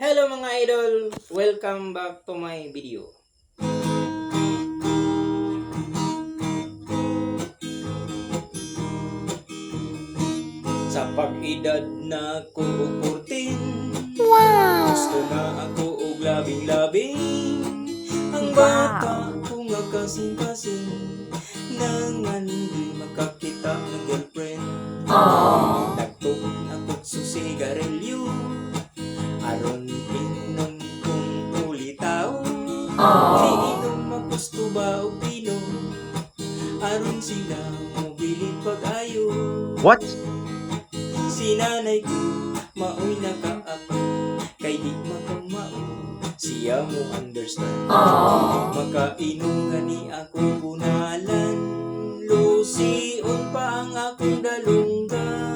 Hello mga idol! Welcome back to my video. Sa pag-edad na ko og 14, gusto na ako og labing-labing. Ang bata ko nga kasing-kasing, nangan di makakita ng girlfriend. Nagtuon ako sa sigarilyo, aron inom kong ulitaw. Iinom magusto ba o pino, aron sila mobili pag-ayo. What? Si nanay ko maoy nakaapak, kay di makamao siya mo understand. Makainom gani akong punalan, lusion pa ang akong dalunggan.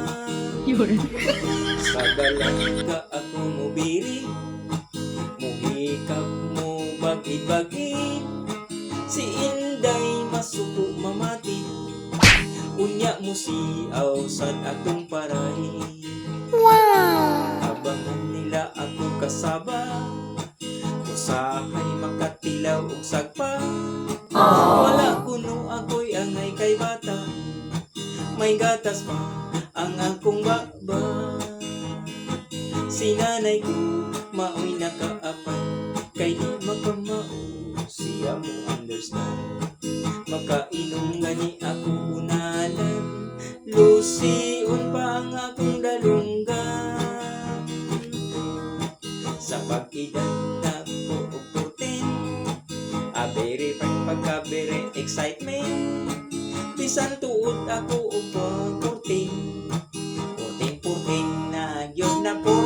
Sa dalaga ako mubiri, muhikap mo bagid-bagid. Si Inday masuko mamati, unya mo siaw sad akong paray. Abangan nila ako kasaba, usahay makatilaw og sagpa. Wala kuno ako'y angay kay bata, may gatas pa ang akong baba. Si nanay ko maoy nakaapat, kay di makamao siya mo understand. Makainom gani ako unalan, lusion pa ang akong dalunggan. Sa pag-edad na ko og 14, abere pagkabere excitement. Bisan tuod ako og 14, 14 na gyud na 14.